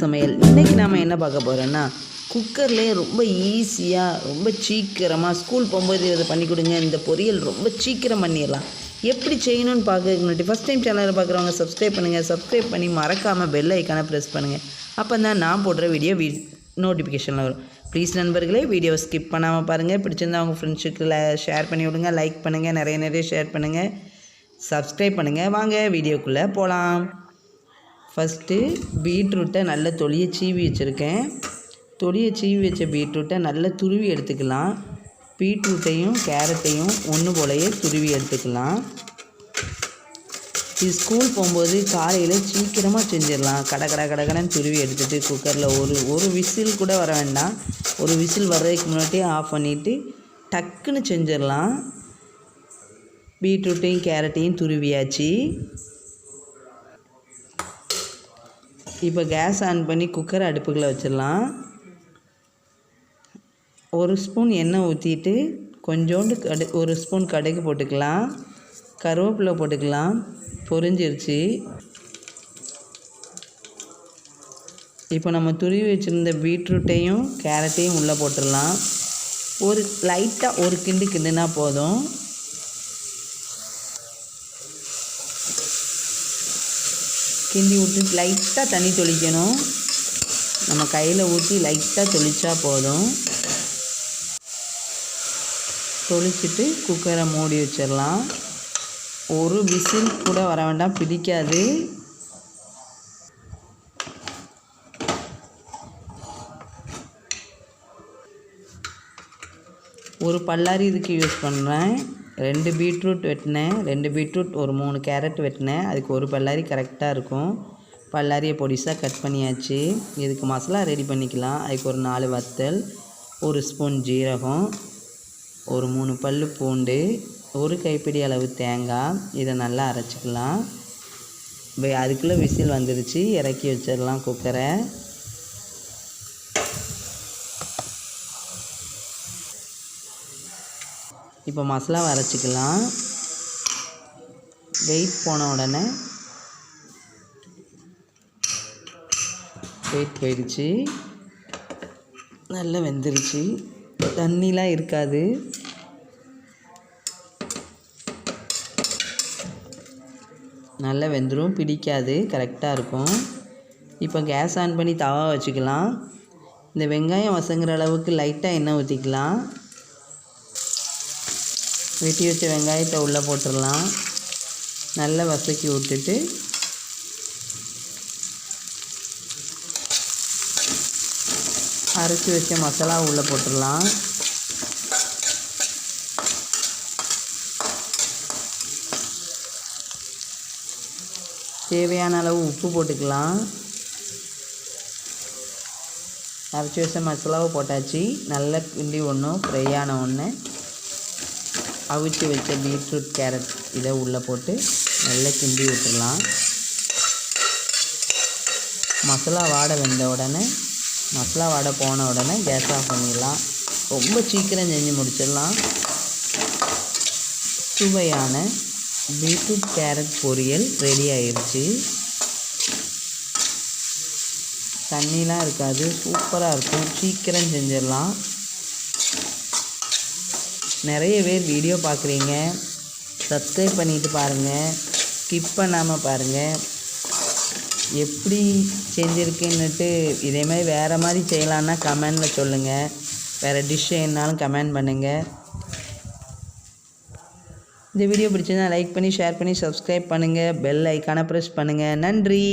சமையல். இன்றைக்கி நாம் என்ன பார்க்க போகிறோன்னா, குக்கர்லேயே ரொம்ப ஈஸியாக ரொம்ப சீக்கிரமாக ஸ்கூல் போகும்போது இதை பண்ணி கொடுங்க. இந்த பொரியல் ரொம்ப சீக்கிரம் பண்ணிடலாம். எப்படி செய்யணும்னு பார்க்கறதுக்கு முன்னாடி ஃபஸ்ட் டைம் சேனலில் பார்க்குறவங்க சப்ஸ்கிரைப் பண்ணுங்கள். சப்ஸ்கிரைப் பண்ணி மறக்காமல் பெல் ஐக்கானை ப்ரெஸ் பண்ணுங்கள். அப்போ தான் நான் போடுற வீடியோ நோட்டிஃபிகேஷனில் வரும். ப்ளீஸ் நண்பர்களே, வீடியோ ஸ்கிப் பண்ணாமல் பாருங்கள். பிடிச்சிருந்தா அவங்க ஃப்ரெண்ட்ஸுக்கு ஷேர் பண்ணி விடுங்க. லைக் பண்ணுங்கள், நிறைய ஷேர் பண்ணுங்கள், சப்ஸ்கிரைப் பண்ணுங்கள். வாங்க வீடியோக்குள்ளே போகலாம். ஃபஸ்ட்டு பீட்ரூட்டை நல்லா தொலியை சீவி வச்சுருக்கேன். தொலியை சீவி வச்ச பீட்ரூட்டை நல்லா துருவி எடுத்துக்கலாம். பீட்ரூட்டையும் கேரட்டையும் ஒன்று போலயே துருவி எடுத்துக்கலாம். இது ஸ்கூல் போகும்போது காலையில் சீக்கிரமாக செஞ்சிடலாம். கடன்னு துருவி எடுத்துகிட்டு குக்கரில் ஒரு விசில் கூட வர வேண்டாம். ஒரு விசில் வர்றதுக்கு முன்னாடி ஆஃப் பண்ணிவிட்டு டக்குன்னு செஞ்சிடலாம். பீட்ரூட்டையும் கேரட்டையும் துருவியாச்சு. இப்போ கேஸ் ஆன் பண்ணி குக்கரை அடுப்புக்குள்ளே வச்சிடலாம். ஒரு ஸ்பூன் எண்ணெய் ஊற்றிட்டு கொஞ்சோண்டு ஒரு ஸ்பூன் கடுகு போட்டுக்கலாம். கருவேப்பிலை போட்டுக்கலாம். பொரிஞ்சிருச்சு. இப்போ நம்ம துருவி வச்சுருந்த பீட்ரூட்டையும் கேரட்டையும் உள்ளே போட்டுடலாம். ஒரு லைட்டாக ஒரு கிண்டுனா போதும். கிண்டி விட்டு லைட்டாக தண்ணி தொளிக்கணும். நம்ம கையில் ஊற்றி லைட்டாக தொளிச்சா போதும். தொளிச்சிட்டு குக்கரை மூடி வச்சிடலாம். ஒரு விசில் கூட வர வேண்டாம், பிடிக்காது. ஒரு பல்லாரி இதுக்கு யூஸ் பண்ணுறேன். 2 பீட்ரூட் வெட்டினேன். 2 பீட்ரூட் ஒரு 3 கேரட் வெட்டினேன். அதுக்கு ஒரு பல்லாரி கரெக்டாக இருக்கும். பல்லாரியை பொடிசாக கட் பண்ணியாச்சு. இதுக்கு மசாலா ரெடி பண்ணிக்கலாம். அதுக்கு ஒரு 4 வத்தல், ஒரு ஸ்பூன் ஜீரகம், ஒரு 3 பல் பூண்டு, ஒரு கைப்பிடி அளவு தேங்காய். இதை நல்லா அரைச்சிக்கலாம். அதுக்குள்ளே விசில் வந்துடுச்சு. இறக்கி வச்சிடலாம் குக்கரை. இப்போ மசாலாவை அரைச்சிக்கலாம். வெயிட் போன உடனே வெயிட் போயிடுச்சு. நல்லா வெந்துருச்சு. தண்ணிலாம் இருக்காது. நல்லா வெந்துடும், பிடிக்காது, கரெக்டாக இருக்கும். இப்போ கேஸ் ஆன் பண்ணி தவா வச்சுக்கலாம். இந்த வெங்காயம் வசங்குற அளவுக்கு லைட்டாக எண்ணெய் ஊற்றிக்கலாம். வெட்டி வச்ச வெங்காயத்தை உள்ளே போட்டுடலாம். நல்லா வதக்கி விட்டுட்டு அரைச்சி வச்ச மசாலா உள்ளே போட்டுடலாம். தேவையான அளவு உப்பு போட்டுக்கலாம். அரைச்சி வச்ச மசாலாவை போட்டாச்சு. நல்லா கிண்டி ஃப்ரை ஆன ஒன்று அவிச்சு வச்ச பீட்ரூட் கேரட் இதை உள்ளே போட்டு நல்லா கிண்டி விட்டுடலாம். மசாலா வாடை வெந்த உடனே, மசாலா வாடை போன உடனே கேஸ் ஆஃப் பண்ணிடலாம். ரொம்ப சீக்கிரம் செஞ்சு முடிச்சிடலாம். சுவையான பீட்ரூட் கேரட் பொரியல் ரெடி ஆயிடுச்சு. தண்ணிலாம் இருக்காது, சூப்பராக இருக்கும். சீக்கிரம் செஞ்சிடலாம். நிறைய பேர் வீடியோ பார்க்குறீங்க, சப்ஸ்கிரைப் பண்ணிட்டு பாருங்கள், ஸ்கிப் பண்ணாமல் பாருங்கள். எப்படி செஞ்சுருக்குன்னுட்டு இதே மாதிரி வேறு மாதிரி செய்யலான்னா கமெண்டில் சொல்லுங்கள். வேறு டிஷ் என்னாலும் கமெண்ட் பண்ணுங்கள். இந்த வீடியோ பிடிச்சிருந்தா லைக் பண்ணி ஷேர் பண்ணி சப்ஸ்கிரைப் பண்ணுங்கள். பெல் ஐக்கானை ப்ரெஸ் பண்ணுங்கள். நன்றி.